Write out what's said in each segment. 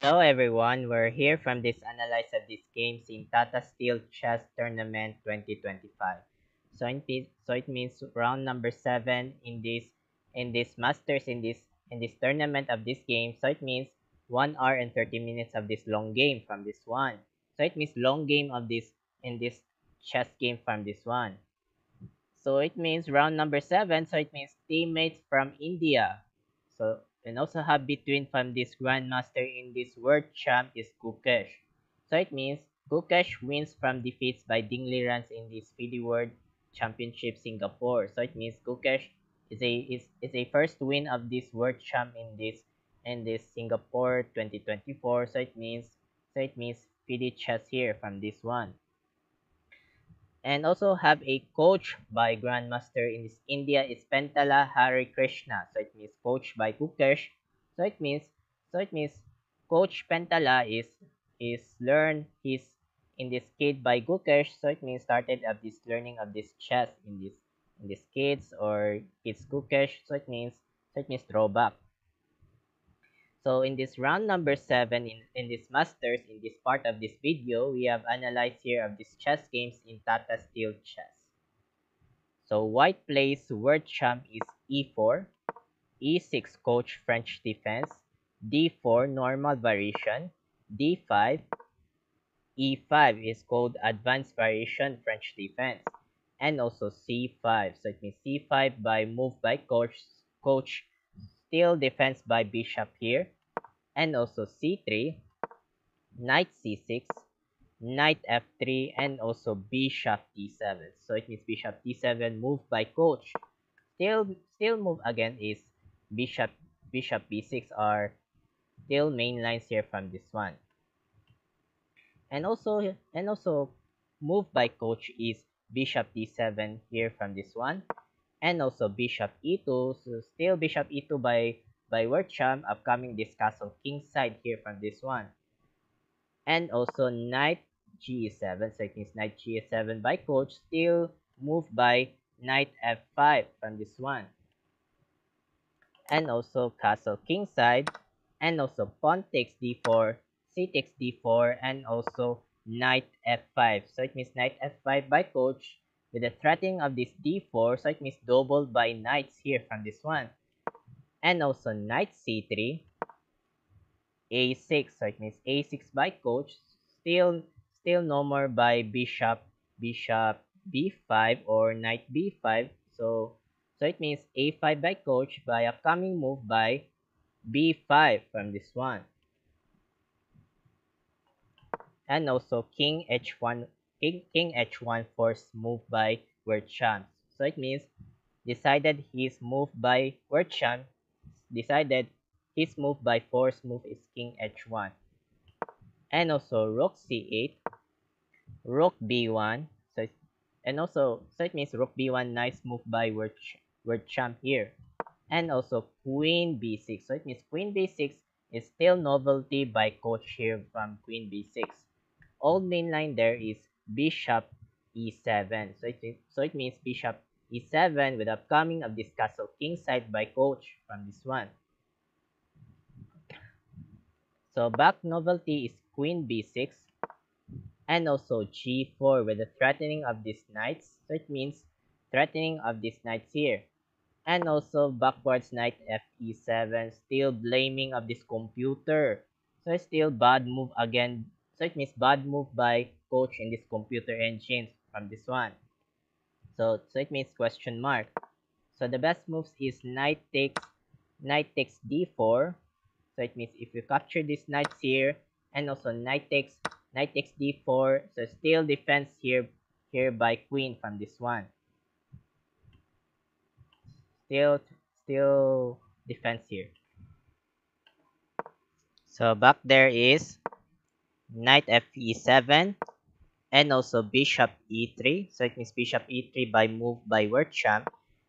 Hello everyone, we're here from this analyze of these games in Tata Steel Chess Tournament 2025. So it means round number 7 in this Masters in this tournament of this game. So it means 1 hour and 30 minutes of this long game from this one. So it means long game of this in this chess game from this one. So it means round number 7. So it means teammates from India. So and also have between from this grandmaster in this world champ is Gukesh. So it means Gukesh wins from defeats by Ding Liran's in this FIDE World Championship Singapore. So it means Gukesh is a first win of this world champ in this Singapore 2024. So it means FIDE chess here from this one, and also have a coach by Grandmaster in this India is Pentala Hari Krishna. So it means coach by Kukesh. So it means coach Pentala is learn his in this kid by Gukesh. So it means started of this learning of this chess in this kids or kids Gukesh. So it means throwback. So in this round number 7 in this masters, in this part of this video, we have analyzed here of these chess games in Tata Steel Chess. So white plays word champ is e4, e6 coach French defense, d4 normal variation, d5, e5 is called advanced variation French defense, and also c5. So it means c5 by move by coach still defense by bishop here, and also c3, knight c6, knight f3, and also bishop d7. So it means bishop d7 move by coach. Still move again is bishop b6 are still main lines here from this one. And also move by coach is bishop d7 here from this one. And also bishop e2, so still bishop e2 by Wercham, upcoming this castle king side here from this one. And also knight g7, so it means knight g7 by coach, still moved by knight f5 from this one. And also castle king side, and also pawn takes d4, c takes d4, and also knight f5. So it means knight f5 by coach with the threatening of this d4, so it means doubled by knights here from this one. And also knight c3, a6, so it means a6 by coach, still no more by bishop b5 or knight b5. So it means a5 by coach by upcoming move by b5 from this one. And also king h1, king h1 forced move by Wercham. So it means decided his move by Wercham, decided his move by force move is king h1. And also rook c8, rook b1. So it means rook b1, nice move by Wercham here. And also queen b6. So it means queen b6 is still novelty by coach here from queen b6. Old main line there is bishop e7. So it means bishop e7 with upcoming of this castle king side by coach from this one. So back novelty is queen b6, and also g4 with the threatening of these knights. So it means threatening of these knights here. And also backwards knight fe7, still blaming of this computer. So it's still bad move again. So it means bad move by coach in this computer engine from this one. So it means question mark. So the best moves is knight takes d4. So it means if you capture these knights here, and also knight takes d4, so still defense here by queen from this one. Still defense here. So back there is knight fe7, and also bishop e3. So it means bishop e3 by move by Wercham,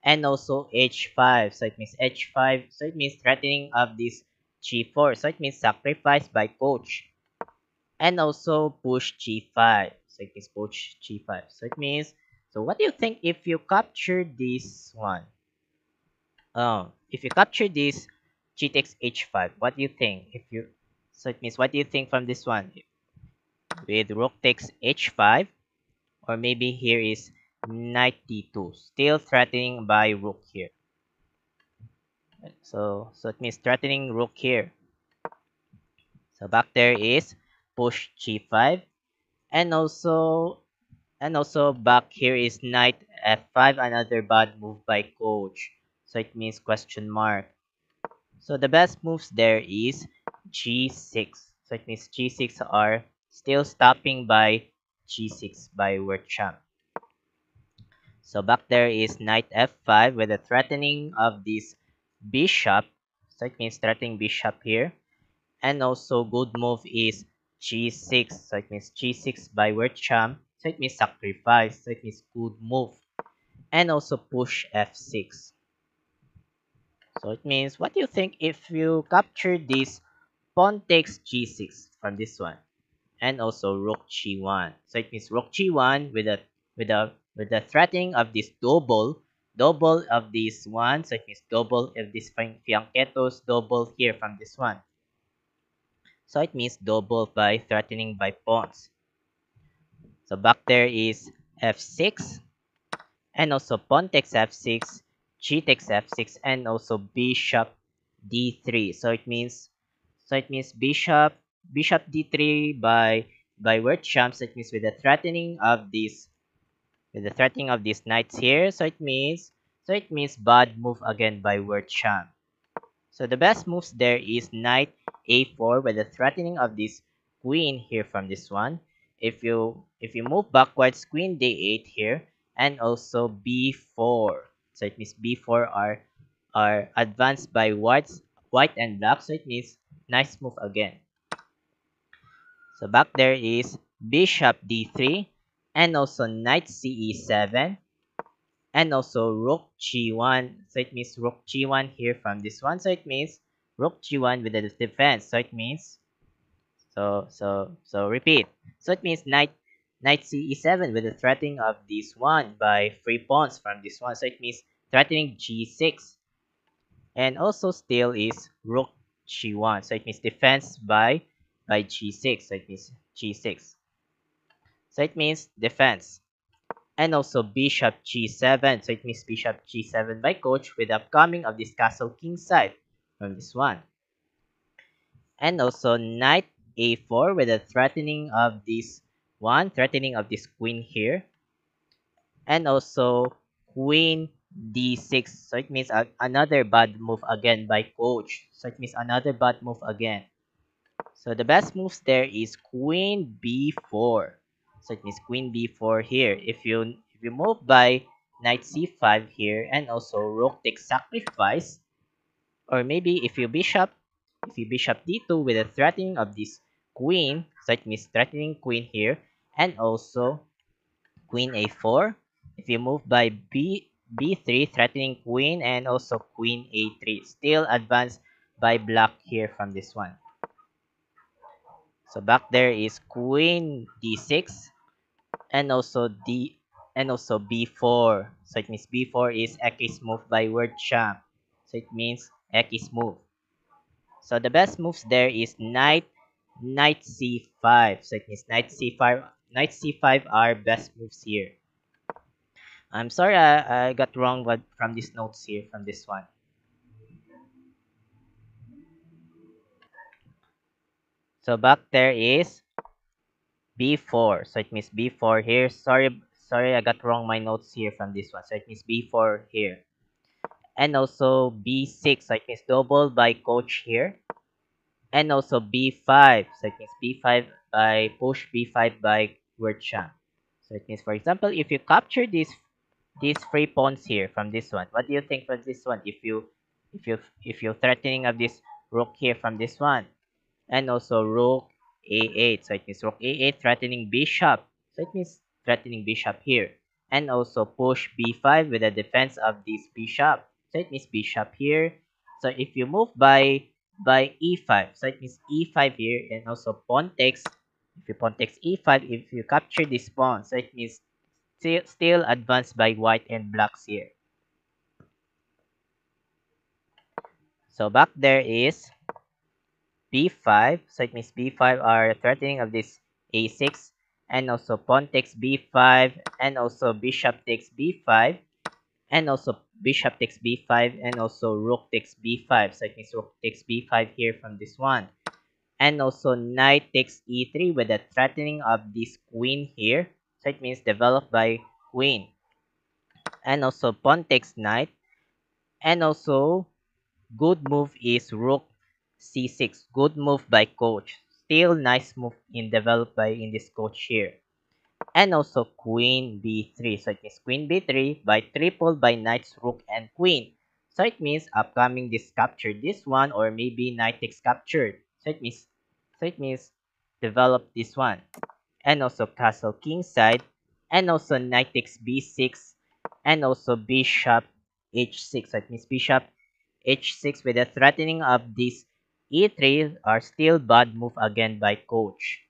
and also h5. So it means h5. So it means threatening of this g4. So it means sacrifice by coach, and also push g5. So it means push g5. So what do you think if you capture this one? If you capture this g takes h5, what do you think? So it means, what do you think from this one? With rook takes h5, or maybe here is knight d2, still threatening by rook here. So it means threatening rook here. So back there is push g5, and also back here is knight f5, another bad move by coach. So it means question mark. So the best moves there is g6. So it means g6 are still stopping by g6 by Wirtschamp. So back there is knight f5 with a threatening of this bishop. So it means threatening bishop here. And also good move is g6. So it means g6 by Wirtschamp. So it means sacrifice. So it means good move. And also push f6. So it means, what do you think if you capture this pawn takes g6 from this one, and also rook g1? So it means rook g1 with a threatening of this double of this one. So it means double of this fianchettos, double here from this one. So it means double by threatening by pawns. So back there is f6, and also pawn takes f6, g takes f6, and also bishop d3. So it means bishop d3 by Wirtschamp. So it means with the threatening of these knights here. So it means bad move again by Wirtschamp. So the best moves there is knight a4 with the threatening of this queen here from this one. If you move backwards, queen d8 here, and also b4. So it means b4 are advanced by white and black. So it means nice move again. So back there is bishop d3, and also knight ce7, and also rook g1. So it means rook g1 here from this one. So it means rook g1 with the defense. So it means, so repeat. So it means knight ce7 with the threatening of this one by free pawns from this one. So it means threatening g6, and also still is rook g1. So it means defense by g6. So it means g6. So it means defense. And also bishop g7. So it means bishop g7 by coach with the upcoming of this castle king side from this one. And also knight a4 with the threatening of this queen here. And also queen d6. So it means another bad move again by coach. So it means another bad move again. So the best moves there is queen b4. So it means queen b4 here. If you move by knight c5 here, and also rook takes sacrifice, or maybe if you bishop d2 with a threatening of this queen. So it means threatening queen here, and also queen a4. If you move by b3, threatening queen, and also queen a3, still advanced by black here from this one. So back there is queen d6, and also b4. So it means b4 is X move by Wirtschamp. So it means X move. So the best moves there is knight c5. So it means knight c5 are best moves here. I'm sorry, I got wrong from these notes here from this one. So back there is b4. So it means b4 here. Sorry, I got wrong my notes here from this one. So it means b4 here. And also b6. So it means double by coach here. And also b5. So it means b5 by push b5 by Wirtschamp. So it means, for example, if you capture these free pawns here from this one, what do you think from this one? If you're threatening of this rook here from this one, and also rook a8. So it means rook a8 threatening bishop. So it means threatening bishop here. And also push b5 with the defense of this bishop. So it means bishop here. So if you move by e5, so it means e5 here, and also pawn takes. If you pawn takes e5, if you capture this pawn, so it means still advanced by white and blacks here. So back there is b5, so it means b5 are threatening of this a6, and also pawn takes b5, and also bishop takes b5, and also bishop takes b5, and also rook takes b5, so it means rook takes b5 here from this one. And also knight takes e3 with the threatening of this queen here, so it means developed by queen. And also pawn takes knight, and also good move is rook c6. Good move by coach. Still nice move in developed by in this coach here. And also queen b3. So it means queen b3 by triple by knights, rook, and queen. So it means upcoming this captured this one, or maybe knight takes captured. So it means develop this one. And also castle king side, and also knight takes b6, and also bishop h6. So it means bishop h6 with the threatening of this e3 are still bad move again by coach.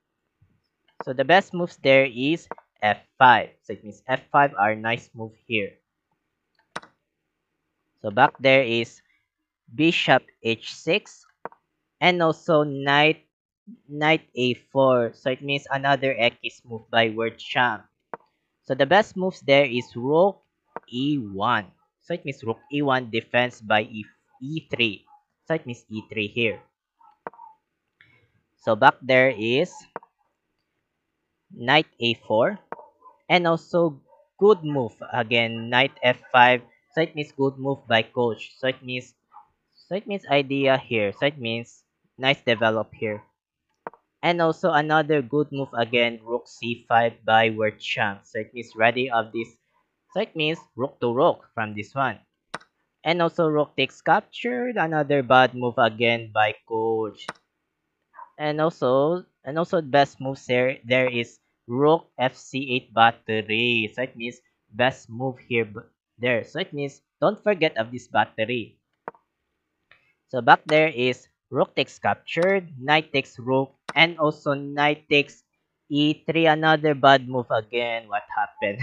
So the best moves there is f5. So it means f5 are nice move here. So back there is bishop h6, and also knight a4. So it means another X move by word champ. So the best moves there is rook e1. So it means rook e1 defense by e3. So it means e3 here. So back there is knight a4, and also good move again knight f5. So it means good move by coach. So it means idea here. So it means nice develop here. And also another good move again rook c5 by word champ. So it means ready of this. So it means rook to rook from this one. And also rook takes captured. Another bad move again by coach. And also best moves there is rook fc8 battery. So it means best move here there. So it means don't forget of this battery. So back there is rook takes captured, knight takes rook, and also knight takes e3. Another bad move again. What happened?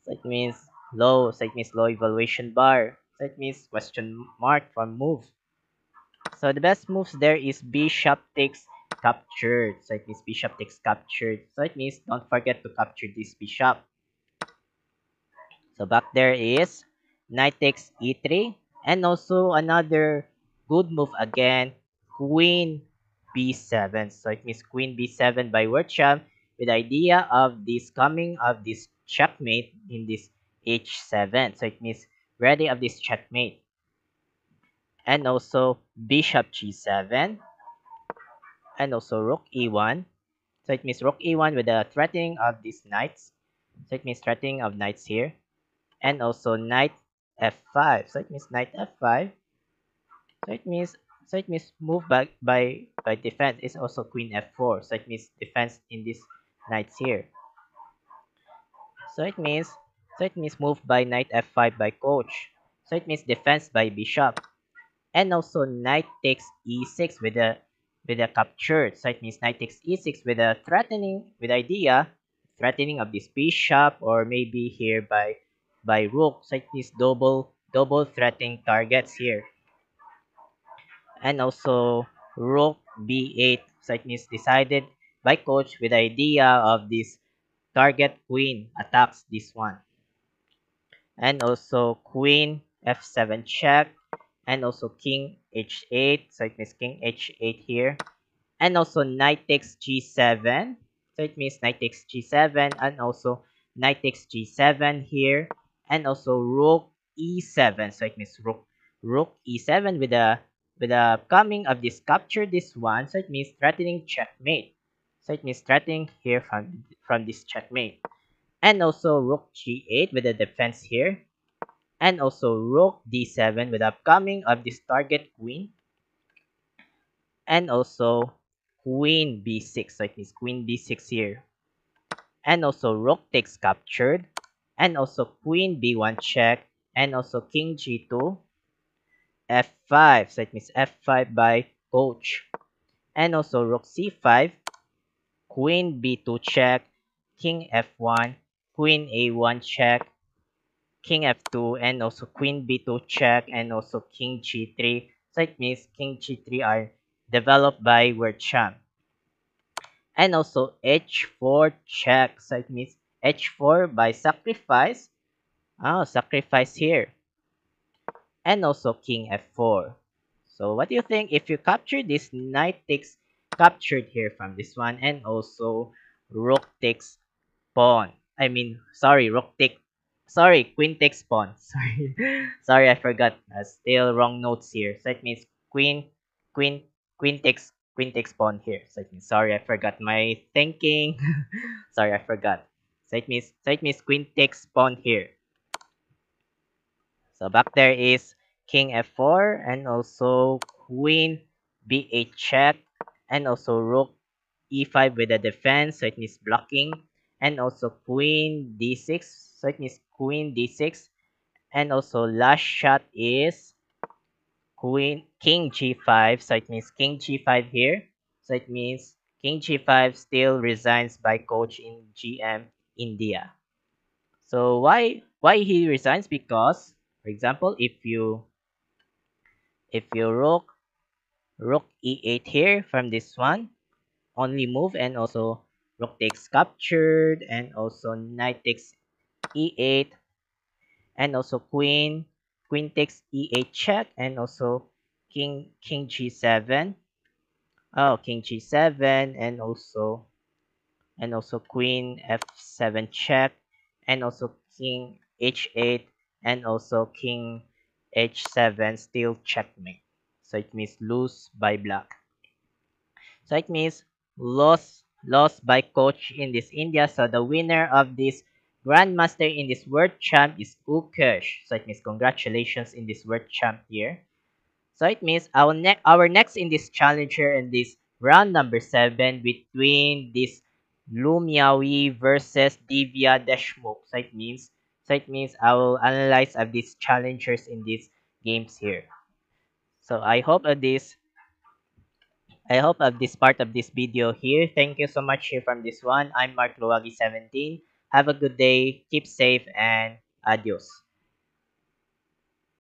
So it means low. So it means low evaluation bar. So it means question mark from move. So the best moves there is bishop takes captured. So it means bishop takes captured. So it means don't forget to capture this bishop. So back there is knight takes e3, and also another good move again, queen b7. So it means queen b7 by Wirtsham with the idea of this coming of this checkmate in this h7. So it means ready of this checkmate. And also bishop g7, and also rook e1. So it means rook e1 with the threatening of these knights. So it means threatening of knights here. And also knight f5. So it means knight f5. So it means move back by defense is also queen f4. So it means defense in these knights here. So it means move by knight f5 by coach. So it means defense by bishop. And also knight takes e6 with a captured. So it means knight takes e6 with a threatening of this bishop, or maybe here by rook. So it means double threatening targets here. And also rook b8. So it means decided by coach with the idea of this target queen attacks this one. And also queen f7 check, and also king h8. So it means king h8 here. And also knight takes g7. So it means knight takes g7, and also knight takes g7 here. And also rook e7. So it means rook e7 with the coming of this capture this one. So it means threatening checkmate. So it means threatening here from this checkmate. And also rook g8 with the defense here. And also rook d7 with the upcoming of this target queen. And also queen b6. So it means queen b6 here. And also rook takes captured. And also queen b1 check. And also king g2, f5. So it means f5 by coach. And also rook c5, queen b2 check, king f1, queen a1 check, king f2, and also queen b2 check, and also king g3. So it means king g3 are developed by Wercham. And also h4 check. So it means h4 by sacrifice. Oh, sacrifice here. And also king f4. So what do you think if you capture this knight takes captured here from this one, and also rook takes pawn. I mean, sorry, queen takes pawn. Sorry, sorry, I forgot. Still wrong notes here. So it means queen, queen takes pawn here. So it means, sorry, I forgot my thinking. Sorry, I forgot. So it means queen takes pawn here. So back there is king f4, and also queen b8 check, and also rook e5 with a defense, so it means blocking, and also queen d6, so it means queen d6, and also last shot is queen king g5, so it means king g5 here, so it means king g5 still resigns by coach in GM India. So why he resigns? Because for example, if you rook e8 here from this one, only move, and also rook takes captured, and also knight takes e8, and also queen takes e8 check, and also king g7. Oh, king g7, and also queen f7 check, and also king h8, and also king h7 still checkmate. So it means lose by black. So it means lost by coach in this India. So the winner of this grandmaster in this world champ is Ukesh. So it means congratulations in this world champ here. So it means our next in this challenger in this round number 7 between this Lumiawi versus Divya Deshmukh. So it means I will analyze of these challengers in these games here. So I hope of this part of this video here. Thank you so much here from this one. I'm Mark Luwagi 17. Have a good day, keep safe, and adios.